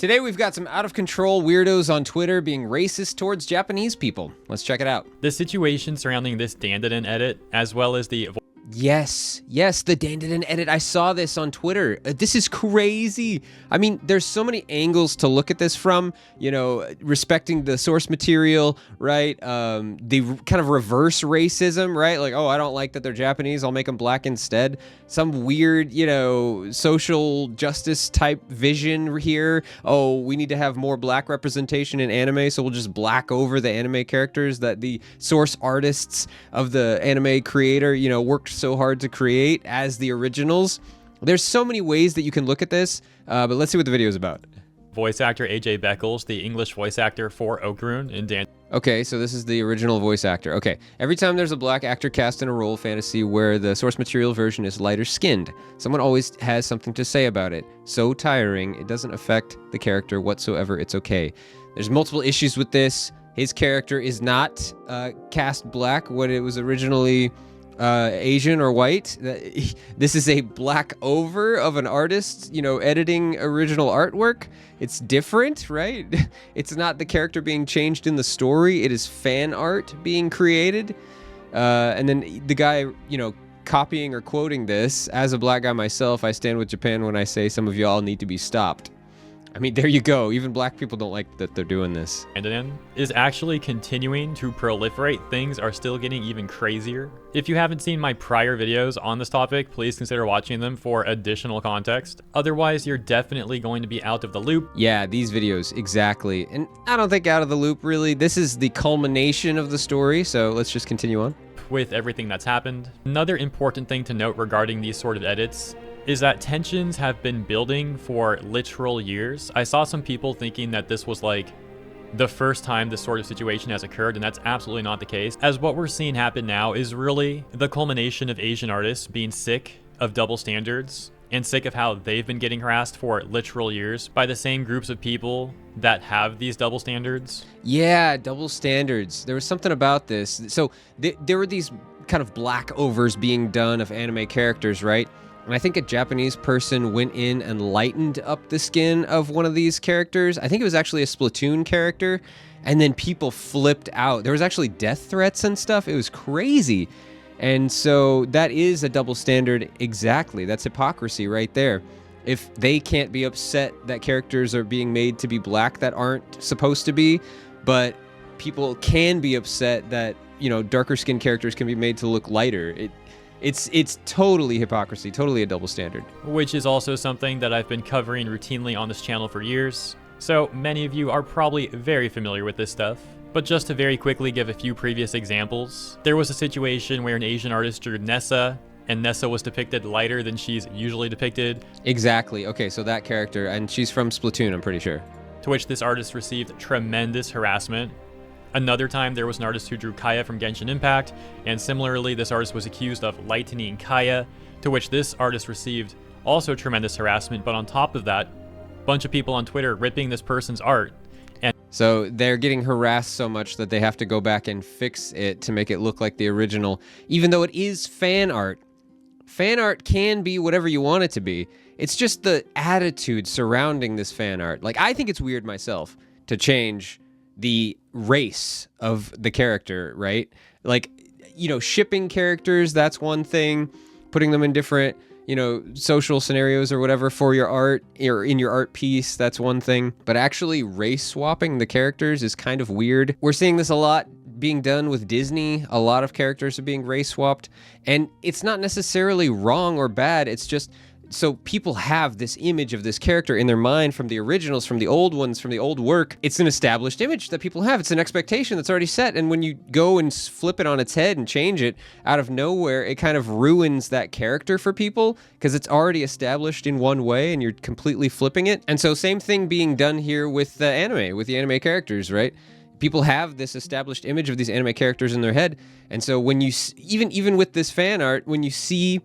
Today we've got some out-of-control weirdos on Twitter being racist towards Japanese people. Let's check it out. The situation surrounding this Dandadan edit, as well as the Yes, the Dandadan edit. I saw this on Twitter. This is crazy. I mean, there's so many angles to look at this from, you know, respecting the source material, right? The kind of reverse racism, right? Like, oh, I don't like that they're Japanese, I'll make them black instead. Some weird, you know, social justice type vision here. Oh, we need to have more black representation in anime, so we'll just black over the anime characters that the source artists of the anime creator, you know, worked so hard to create as the originals. There's so many ways that you can look at this, but let's see what the video is about. voice actor AJ Beckles, the English voice actor for Okarun in Dan. Okay, so this is the original voice actor. Okay, every time there's a black actor cast in a role fantasy where the source material version is lighter skinned, someone always has something to say about it. So tiring, it doesn't affect the character whatsoever. It's okay. There's multiple issues with this. His character is not cast black when it was originally Asian or white. This is a black over of an artist, you know, editing original artwork. It's different, right? It's not the character being changed in the story. It is fan art being created. And then the guy, you know, copying or quoting this, as a black guy myself, I stand with Japan when I say some of y'all need to be stopped. I mean, there you go. Even black people don't like that they're doing this. Dandadan is actually continuing to proliferate. Things are still getting even crazier. If you haven't seen my prior videos on this topic, please consider watching them for additional context. Otherwise, you're definitely going to be out of the loop. Yeah, these videos, exactly. And I don't think out of the loop, really. This is the culmination of the story, so let's just continue on. With everything that's happened. Another important thing to note regarding these sort of edits is that tensions have been building for literal years. I saw some people thinking that this was like the first time this sort of situation has occurred, and that's absolutely not the case, as what we're seeing happen now is really the culmination of Asian artists being sick of double standards and sick of how they've been getting harassed for literal years by the same groups of people that have these double standards. Yeah, double standards. There was something about this. So there were these kind of black overs being done of anime characters, right? And I think a Japanese person went in and lightened up the skin of one of these characters. I think it was actually a Splatoon character. And then people flipped out. There was actually death threats and stuff. It was crazy. And so that is a double standard exactly. That's hypocrisy right there. If they can't be upset that characters are being made to be black that aren't supposed to be, but people can be upset that, you know, darker skinned characters can be made to look lighter. It's totally hypocrisy, totally a double standard. Which is also something that I've been covering routinely on this channel for years, so many of you are probably very familiar with this stuff. But just to very quickly give a few previous examples, there was a situation where an Asian artist drew Nessa, and Nessa was depicted lighter than she's usually depicted. Exactly, okay, so that character, and she's from Splatoon, I'm pretty sure. To which this artist received tremendous harassment. Another time, there was an artist who drew Kaya from Genshin Impact, and similarly, this artist was accused of lightening Kaya, to which this artist received also tremendous harassment, but on top of that, a bunch of people on Twitter ripping this person's art. And so they're getting harassed so much that they have to go back and fix it to make it look like the original, even though it is fan art. Fan art can be whatever you want it to be. It's just the attitude surrounding this fan art. Like, I think it's weird myself to change the race of the character, right? Like, you know, shipping characters, that's one thing. Putting them in different, you know, social scenarios or whatever for your art or in your art piece, that's one thing. But actually race swapping the characters is kind of weird. We're seeing this a lot being done with Disney. A lot of characters are being race swapped, and it's not necessarily wrong or bad. It's just so people have this image of this character in their mind from the originals, from the old ones, from the old work. It's an established image that people have. It's an expectation that's already set. And when you go and flip it on its head and change it out of nowhere, it kind of ruins that character for people because it's already established in one way and you're completely flipping it. And so same thing being done here with the anime, with the anime characters, right? People have this established image of these anime characters in their head. And so when you, even with this fan art, when you see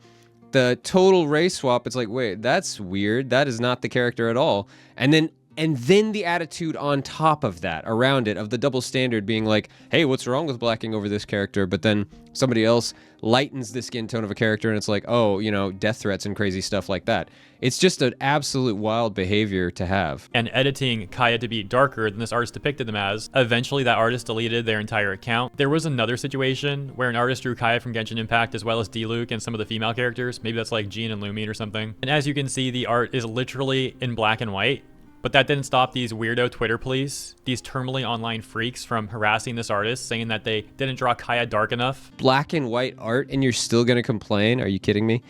the total race swap, it's like, wait, that's weird. That is not the character at all. And then And then the attitude on top of that, around it, of the double standard being like, hey, what's wrong with blacking over this character? But then somebody else lightens the skin tone of a character and it's like, oh, death threats and crazy stuff like that. It's just an absolute wild behavior to have. And editing Kaya to be darker than this artist depicted them as, eventually that artist deleted their entire account. There was another situation where an artist drew Kaya from Genshin Impact as well as D-Luke and some of the female characters. Maybe that's like Jean and Lumine or something. And as you can see, the art is literally in black and white. But that didn't stop these weirdo Twitter police, these terminally online freaks, from harassing this artist, saying that they didn't draw Kaya dark enough. Black and white art and you're still gonna complain? Are you kidding me?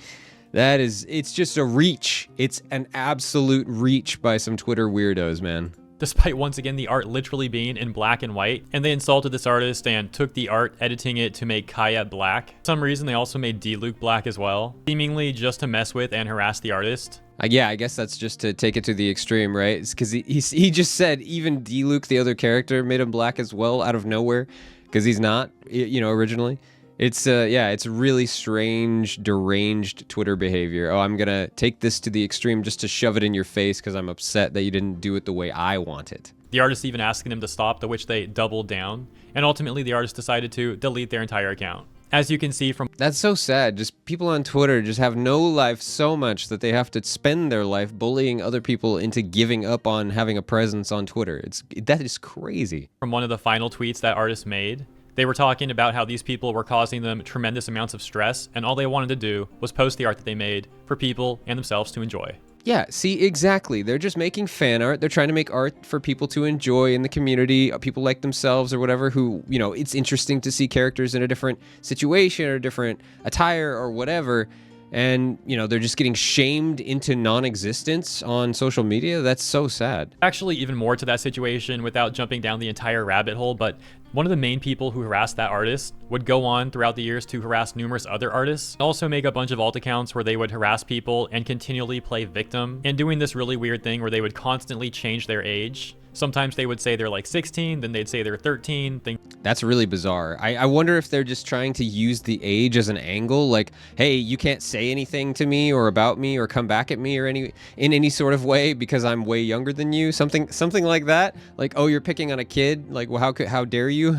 It's just a reach. It's an absolute reach by some Twitter weirdos, man. Despite once again the art literally being in black and white, and they insulted this artist and took the art, editing it to make Kaya black. For some reason they also made D-Luke black as well, seemingly just to mess with and harass the artist. Yeah, I guess that's just to take it to the extreme, right? Because he just said even D-Luke, the other character, made him black as well out of nowhere, because he's not, originally. It's it's really strange, deranged Twitter behavior. Oh, I'm gonna take this to the extreme just to shove it in your face because I'm upset that you didn't do it the way I want it. The artist even asking them to stop, to which they doubled down, and ultimately the artist decided to delete their entire account. As you can see from... That's so sad. Just people on Twitter just have no life so much that they have to spend their life bullying other people into giving up on having a presence on Twitter. That is crazy. From one of the final tweets that artist made, they were talking about how these people were causing them tremendous amounts of stress, and all they wanted to do was post the art that they made for people and themselves to enjoy. Yeah, see, exactly. They're just making fan art. They're trying to make art for people to enjoy in the community, people like themselves or whatever, who, it's interesting to see characters in a different situation or different attire or whatever. And, they're just getting shamed into non-existence on social media. That's so sad. Actually, even more to that situation without jumping down the entire rabbit hole, but one of the main people who harassed that artist would go on throughout the years to harass numerous other artists, also make a bunch of alt accounts where they would harass people and continually play victim, and doing this really weird thing where they would constantly change their age. Sometimes they would say they're like 16, then they'd say they're 13. That's really bizarre. I wonder if they're just trying to use the age as an angle, like, hey, you can't say anything to me or about me or come back at me or in any sort of way because I'm way younger than you. Something like that. Like, oh, you're picking on a kid. Like, well, how dare you?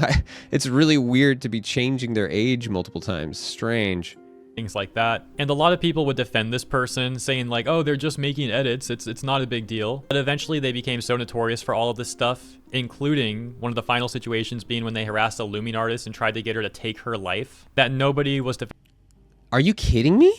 It's really weird to be changing their age multiple times. Strange. Things like that. And a lot of people would defend this person, saying like, oh, they're just making edits, it's not a big deal. But eventually they became so notorious for all of this stuff, including one of the final situations being when they harassed a Lumine artist and tried to get her to take her life, that nobody was Are you kidding me?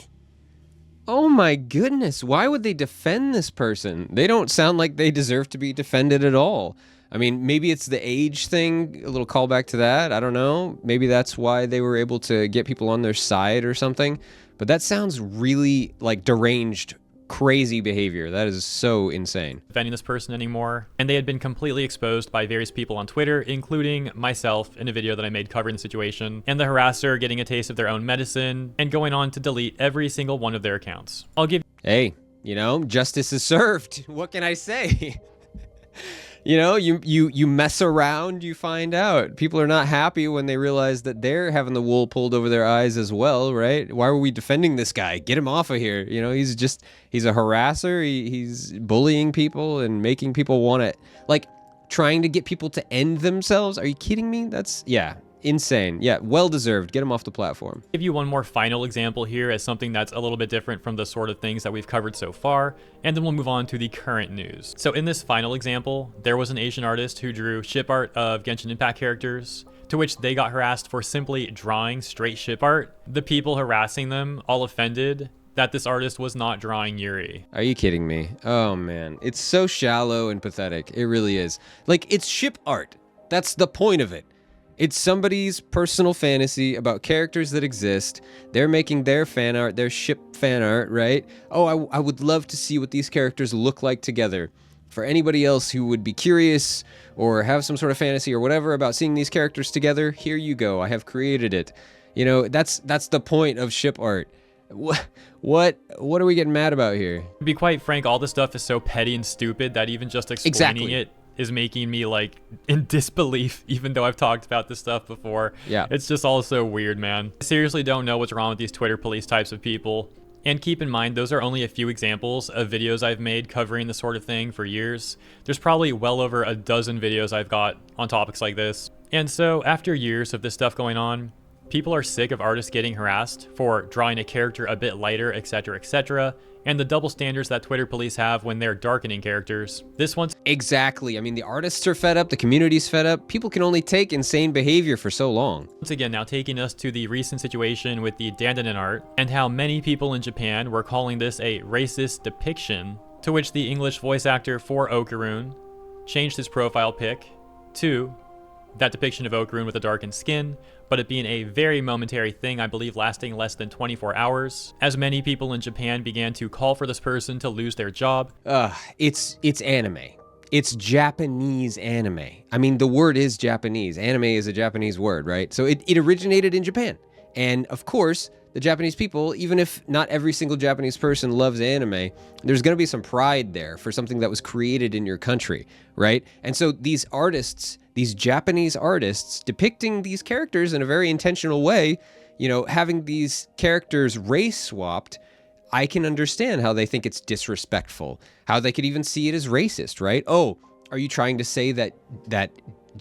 Oh my goodness, why would they defend this person? They don't sound like they deserve to be defended at all. I mean, maybe it's the age thing, a little callback to that. I don't know. Maybe that's why they were able to get people on their side or something. But that sounds really like deranged, crazy behavior. That is so insane. Defending this person anymore. And they had been completely exposed by various people on Twitter, including myself in a video that I made covering the situation, and the harasser getting a taste of their own medicine and going on to delete every single one of their accounts. Hey, justice is served. What can I say? You mess around, you find out. People are not happy when they realize that they're having the wool pulled over their eyes as well, right? Why were we defending this guy? Get him off of here. He's a harasser. He's bullying people and making people want to, like, trying to get people to end themselves. Are you kidding me? That's, insane. Yeah, well deserved. Get him off the platform. Give you one more final example here as something that's a little bit different from the sort of things that we've covered so far, and then we'll move on to the current news. So in this final example, there was an Asian artist who drew ship art of Genshin Impact characters, to which they got harassed for simply drawing straight ship art. The people harassing them all offended that this artist was not drawing Yuri. Are you kidding me? Oh man, it's so shallow and pathetic. It really is. Like, it's ship art. That's the point of it. It's somebody's personal fantasy about characters that exist. They're making their fan art, their ship fan art, right? Oh, I would love to see what these characters look like together. For anybody else who would be curious or have some sort of fantasy or whatever about seeing these characters together, here you go. I have created it. That's the point of ship art. What are we getting mad about here? To be quite frank, all this stuff is so petty and stupid that even just explaining it is making me like in disbelief, even though I've talked about this stuff before. Yeah. It's just all so weird, man. I seriously don't know what's wrong with these Twitter police types of people. And keep in mind, those are only a few examples of videos I've made covering this sort of thing for years. There's probably well over a dozen videos I've got on topics like this. And so after years of this stuff going on, people are sick of artists getting harassed for drawing a character a bit lighter, etc., and the double standards that Twitter police have when they're darkening characters. This one's Exactly. I mean, the artists are fed up, the community's fed up. People can only take insane behavior for so long. once again now taking us to the recent situation with the Dandanon art, and how many people in Japan were calling this a racist depiction, to which the English voice actor for Okarun changed his profile pic to that depiction of Okarun with a darkened skin, but it being a very momentary thing, I believe lasting less than 24 hours, as many people in Japan began to call for this person to lose their job. It's anime. It's Japanese anime. I mean, the word is Japanese. Anime is a Japanese word, right? So it originated in Japan. And of course, the Japanese people, even if not every single Japanese person loves anime, there's going to be some pride there for something that was created in your country, right? And so these artists, these Japanese artists depicting these characters in a very intentional way, you know, having these characters race swapped, I can understand how they think it's disrespectful, how they could even see it as racist, right? Oh, are you trying to say that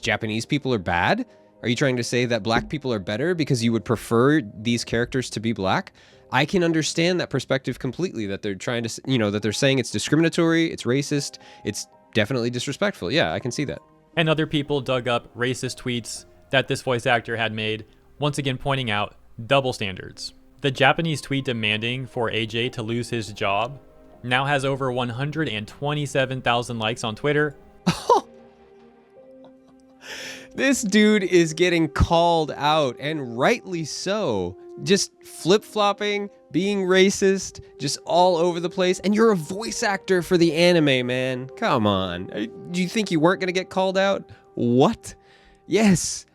Japanese people are bad? Are you trying to say that black people are better because you would prefer these characters to be black? I can understand that perspective completely, that they're trying to, you know, that they're saying it's discriminatory, it's racist, it's definitely disrespectful. Yeah, I can see that. And other people dug up racist tweets that this voice actor had made, once again pointing out double standards. The Japanese tweet demanding for AJ to lose his job now has over 127,000 likes on Twitter. This dude is getting called out, and rightly so. Just flip-flopping, being racist, just all over the place. And you're a voice actor for the anime, man. Come on. Do you think you weren't going to get called out? What? Yes.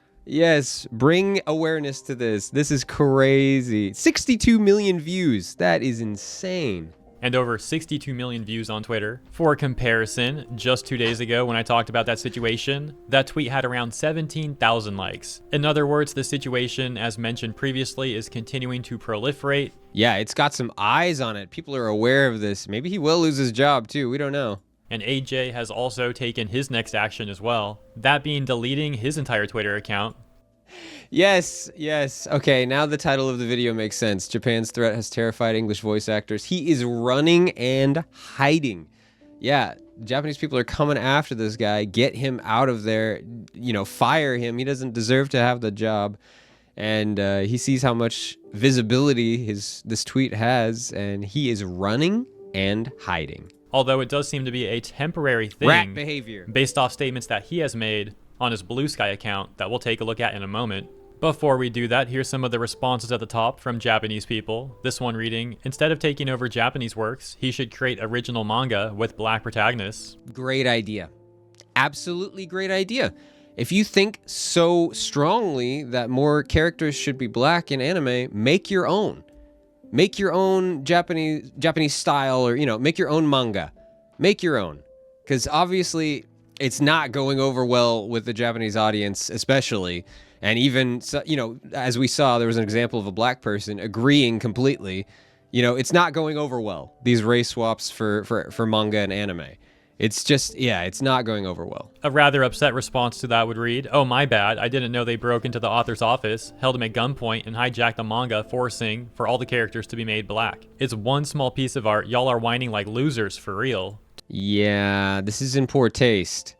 Bring awareness to this. This is crazy. 62 million views. That is insane. And over 62 million views on Twitter. For comparison, just 2 days ago when I talked about that situation, that tweet had around 17,000 likes. In other words, the situation, as mentioned previously, is continuing to proliferate. Yeah, it's got some eyes on it. People are aware of this. Maybe he will lose his job too. We don't know. And AJ has also taken his next action as well, that being deleting his entire Twitter account. Yes. Okay, now the title of the video makes sense. Japan's threat has terrified English voice actors. He is running and hiding. Yeah, Japanese people are coming after this guy. Get him out of there. You know, fire him. He doesn't deserve to have the job. And he sees how much visibility this tweet has, and he is running and hiding. Although it does seem to be a temporary thing. Rat behavior. Based off statements that he has made on his Blue Sky account that we'll take a look at in a moment. Before we do that, here's some of the responses at the top from Japanese people. This one reading, instead of taking over Japanese works, he should create original manga with black protagonists. Great idea. Absolutely great idea. If you think so strongly that more characters should be black in anime, make your own. Make your own Japanese style, or, you know, make your own manga. Make your own. Because obviously it's not going over well with the Japanese audience, especially. And even, you know, as we saw, there was an example of a black person agreeing completely. You know, it's not going over well, these race swaps for manga and anime. It's just, yeah, it's not going over well. A rather upset response to that would read, "Oh, my bad. I didn't know they broke into the author's office, held him at gunpoint, and hijacked the manga, forcing for all the characters to be made black. It's one small piece of art. Y'all are whining like losers for real." Yeah, this is in poor taste.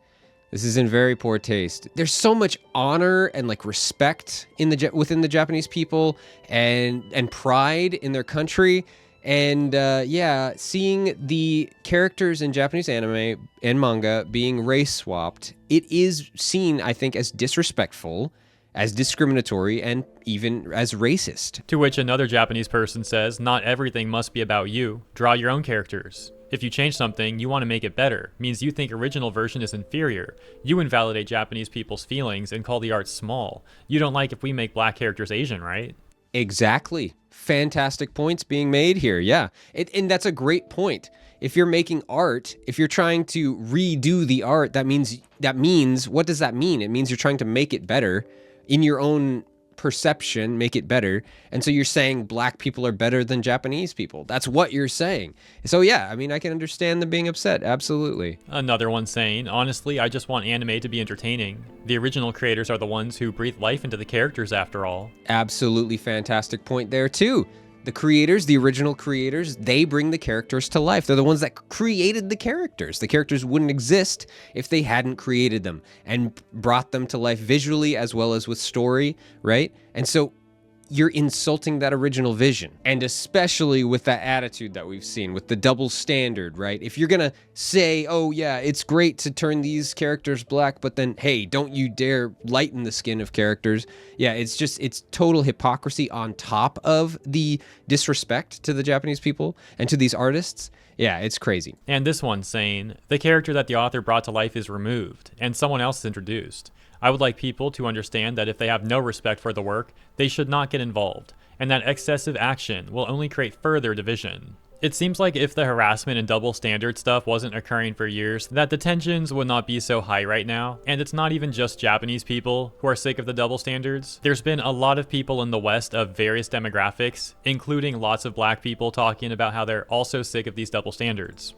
This is in very poor taste. There's so much honor and like respect within the Japanese people, and pride in their country. And yeah, seeing the characters in Japanese anime and manga being race swapped, it is seen, I think, as disrespectful, as discriminatory, and even as racist. To which another Japanese person says, "Not everything must be about you. Draw your own characters. If you change something, you want to make it better. Means you think original version is inferior. You invalidate Japanese people's feelings and call the art small. You don't like if we make black characters Asian, right?" Exactly. Fantastic points being made here. Yeah. And that's a great point. If you're making art, if you're trying to redo the art, that means, what does that mean? It means you're trying to make it better in your own perception, make it better. And so you're saying black people are better than Japanese people. That's what you're saying. So yeah, I mean, I can understand them being upset. Absolutely. Another one saying, honestly, I just want anime to be entertaining. The original creators are the ones who breathe life into the characters after all. Absolutely fantastic point there too. The creators, the original creators, they bring the characters to life. They're the ones that created the characters. The characters wouldn't exist if they hadn't created them and brought them to life visually as well as with story, right? And so you're insulting that original vision. And especially with that attitude that we've seen, with the double standard, right? If you're gonna say, oh yeah, it's great to turn these characters black, but then, hey, don't you dare lighten the skin of characters. Yeah, it's total hypocrisy on top of the disrespect to the Japanese people and to these artists. Yeah, it's crazy. And this one saying, the character that the author brought to life is removed, and someone else is introduced. I would like people to understand that if they have no respect for the work, they should not get involved, and that excessive action will only create further division. It seems like if the harassment and double standard stuff wasn't occurring for years, that the tensions would not be so high right now. And it's not even just Japanese people who are sick of the double standards. There's been a lot of people in the West of various demographics, including lots of black people talking about how they're also sick of these double standards.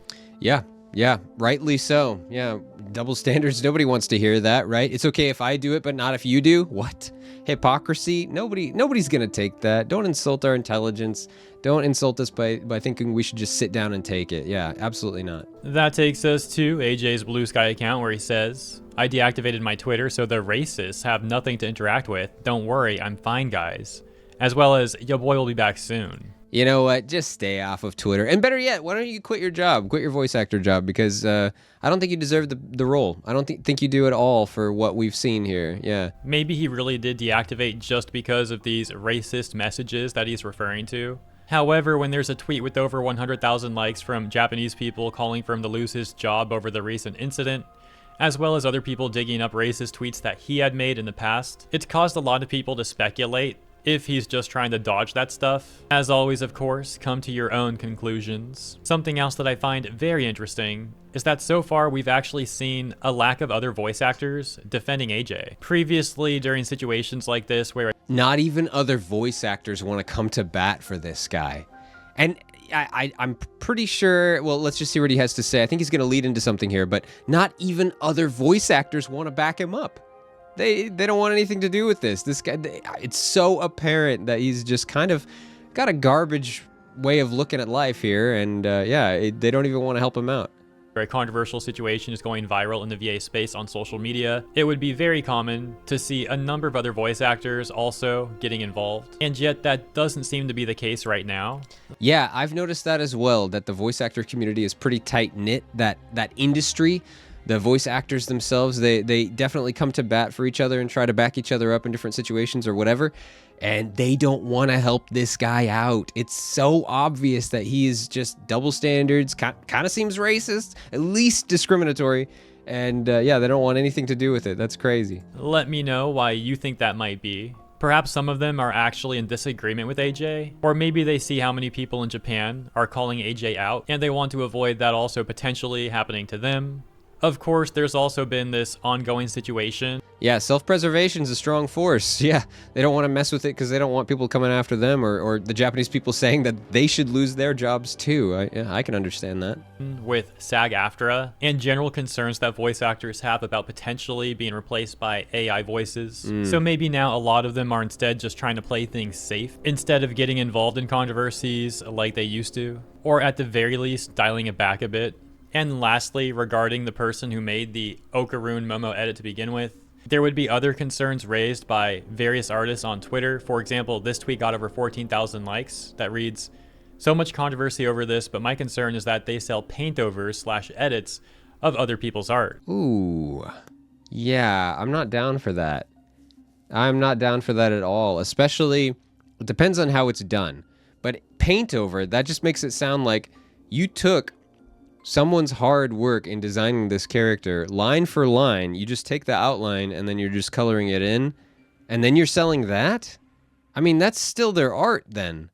Yeah, rightly so. Yeah, double standards, nobody wants to hear that, right? It's okay if I do it, but not if you do? What? Hypocrisy? Nobody's gonna take that. Don't insult our intelligence. Don't insult us by thinking we should just sit down and take it. Yeah, absolutely not. That takes us to AJ's Blue Sky account where he says, I deactivated my Twitter so the racists have nothing to interact with. Don't worry, I'm fine, guys. As well as, your boy will be back soon. You know what? Just stay off of Twitter. And better yet, why don't you quit your job? Quit your voice actor job, because I don't think you deserve the role. I don't think you do at all for what we've seen here. Yeah. Maybe he really did deactivate just because of these racist messages that he's referring to. However, when there's a tweet with over 100,000 likes from Japanese people calling for him to lose his job over the recent incident, as well as other people digging up racist tweets that he had made in the past, it's caused a lot of people to speculate if he's just trying to dodge that stuff. As always, of course, come to your own conclusions. Something else that I find very interesting is that so far we've actually seen a lack of other voice actors defending AJ. Previously, during situations like this where not even other voice actors want to come to bat for this guy. And I'm pretty sure, well, let's just see what he has to say. I think he's going to lead into something here, but not even other voice actors want to back him up. They don't want anything to do with this. This guy, it's so apparent that he's just kind of got a garbage way of looking at life here, and they don't even want to help him out. A controversial situation is going viral in the VA space on social media, it would be very common to see a number of other voice actors also getting involved. And yet that doesn't seem to be the case right now. Yeah, I've noticed that as well, that the voice actor community is pretty tight-knit, that industry. The voice actors themselves, they definitely come to bat for each other and try to back each other up in different situations or whatever. And they don't want to help this guy out. It's so obvious that he is just double standards, kind of seems racist, at least discriminatory. And they don't want anything to do with it. That's crazy. Let me know why you think that might be. Perhaps some of them are actually in disagreement with AJ, or maybe they see how many people in Japan are calling AJ out, and they want to avoid that also potentially happening to them. Of course, there's also been this ongoing situation. Yeah, self-preservation is a strong force. Yeah, they don't want to mess with it because they don't want people coming after them or the Japanese people saying that they should lose their jobs too. I can understand that. With SAG-AFTRA and general concerns that voice actors have about potentially being replaced by AI voices. So maybe now a lot of them are instead just trying to play things safe instead of getting involved in controversies like they used to, or at the very least dialing it back a bit. And lastly, regarding the person who made the Okarun Momo edit to begin with, there would be other concerns raised by various artists on Twitter. For example, this tweet got over 14,000 likes that reads, "So much controversy over this, but my concern is that they sell paintovers/edits of other people's art." Ooh, yeah, I'm not down for that. I'm not down for that at all, especially, it depends on how it's done. But paint over, that just makes it sound like you took someone's hard work in designing this character, line for line. You just take the outline and then you're just coloring it in, and then you're selling that? I mean, that's still their art then.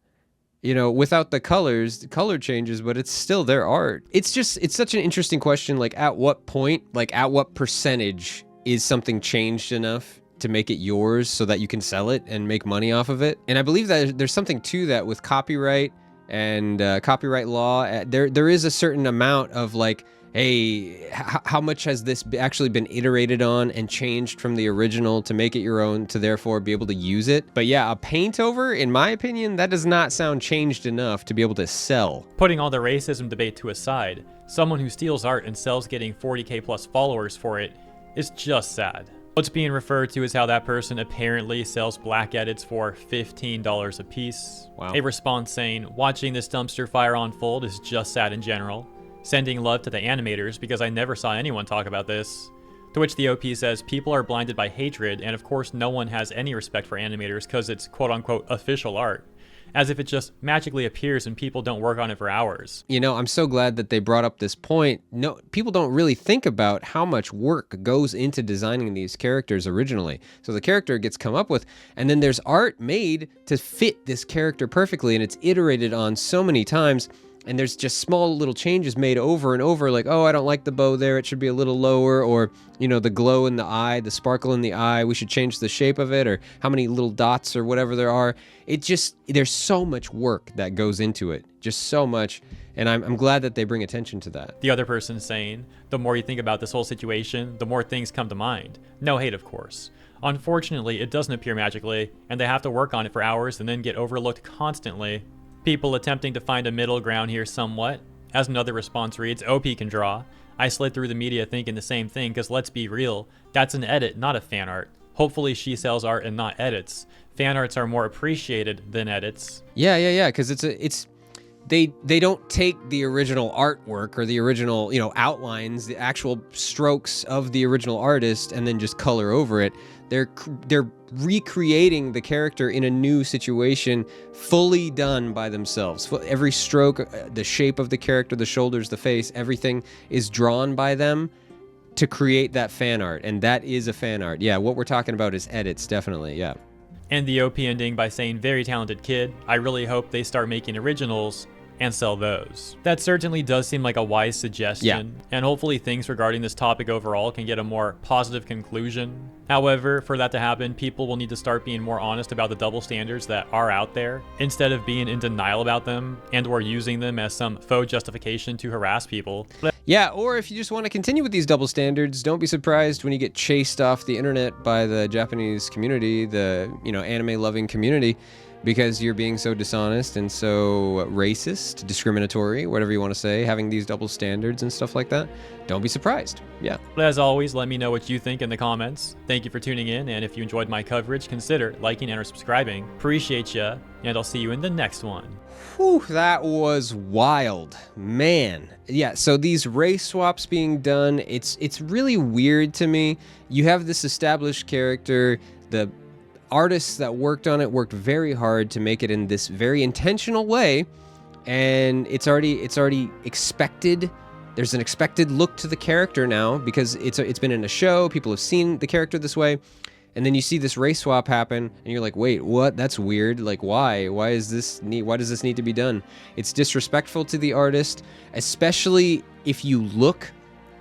You know, without the colors, the color changes, but it's still their art. It's such an interesting question, like at what point, like at what percentage is something changed enough to make it yours so that you can sell it and make money off of it. And I believe that there's something to that with copyright and copyright law. There is a certain amount of like, hey, how much has this actually been iterated on and changed from the original to make it your own, to therefore be able to use it? But yeah, a paint over, in my opinion, that does not sound changed enough to be able to sell. Putting all the racism debate to aside, someone who steals art and sells getting 40k plus followers for it is just sad. What's being referred to is how that person apparently sells black edits for $15 a piece. Wow. A response saying, watching this dumpster fire unfold is just sad in general. Sending love to the animators because I never saw anyone talk about this. To which the OP says people are blinded by hatred, and of course no one has any respect for animators because it's quote-unquote official art. As if it just magically appears and people don't work on it for hours. You know, I'm so glad that they brought up this point. No, people don't really think about how much work goes into designing these characters originally. So the character gets come up with, and then there's art made to fit this character perfectly, and it's iterated on so many times. And there's just small little changes made over and over, like, oh, I don't like the bow there, it should be a little lower, or, you know, the glow in the eye, the sparkle in the eye, we should change the shape of it, or how many little dots or whatever there are. It just, there's so much work that goes into it, just so much, and I'm glad that they bring attention to that. The other person saying, the more you think about this whole situation, the more things come to mind. No hate, of course. Unfortunately, it doesn't appear magically, and they have to work on it for hours and then get overlooked constantly. People attempting to find a middle ground here somewhat. As another response reads, OP can draw. I slid through the media thinking the same thing, because let's be real, that's an edit, not a fan art. Hopefully she sells art and not edits. Fan arts are more appreciated than edits. Yeah, because they don't take the original artwork or the original, you know, outlines, the actual strokes of the original artist, and then just color over it. They're recreating the character in a new situation, fully done by themselves. Every stroke, the shape of the character, the shoulders, the face, everything is drawn by them to create that fan art, and that is a fan art. Yeah, what we're talking about is edits, definitely, yeah. And the OP ending by saying, very talented kid, I really hope they start making originals and sell those. That certainly does seem like a wise suggestion, and hopefully things regarding this topic overall can get a more positive conclusion. However, for that to happen, people will need to start being more honest about the double standards that are out there, instead of being in denial about them and or using them as some faux justification to harass people. Yeah, or if you just want to continue with these double standards, don't be surprised when you get chased off the internet by the Japanese community, the, you know, anime-loving community, because you're being so dishonest and so racist, discriminatory, whatever you want to say, having these double standards and stuff like that. Don't be surprised. Yeah. But as always, let me know what you think in the comments. Thank you for tuning in, and if you enjoyed my coverage, consider liking and or subscribing. Appreciate ya, and I'll see you in the next one. Whew, that was wild, man. Yeah, so these race swaps being done, it's really weird to me. You have this established character, the artists that worked on it worked very hard to make it in this very intentional way, and it's already expected. There's an expected look to the character now because it's been in a show, people have seen the character this way, and then you see this race swap happen and you're like, wait, what? That's weird. Like, why does this need to be done? It's disrespectful to the artist, especially if you look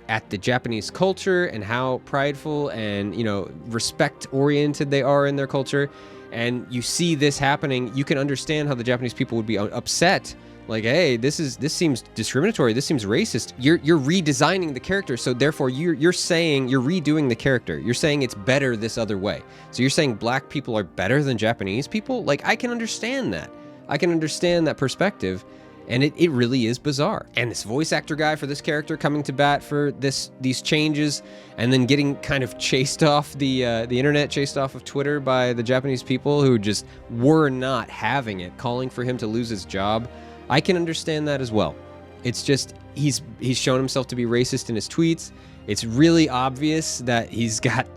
at the Japanese culture and how prideful and, you know, respect oriented they are in their culture, and you see this happening, you can understand how the Japanese people would be upset. Like, hey, this seems discriminatory, this seems racist. You're redesigning the character, so therefore you're saying you're redoing the character. You're saying it's better this other way. So you're saying black people are better than Japanese people? Like, I can understand that. I can understand that perspective. And it really is bizarre. And this voice actor guy for this character coming to bat for these changes, and then getting kind of chased off the internet, chased off of Twitter by the Japanese people who just were not having it, calling for him to lose his job. I can understand that as well. It's just he's shown himself to be racist in his tweets. It's really obvious that he's got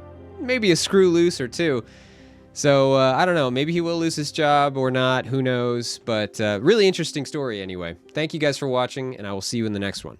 maybe a screw loose or two. So, I don't know, maybe he will lose his job or not, who knows, but really interesting story anyway. Thank you guys for watching, and I will see you in the next one.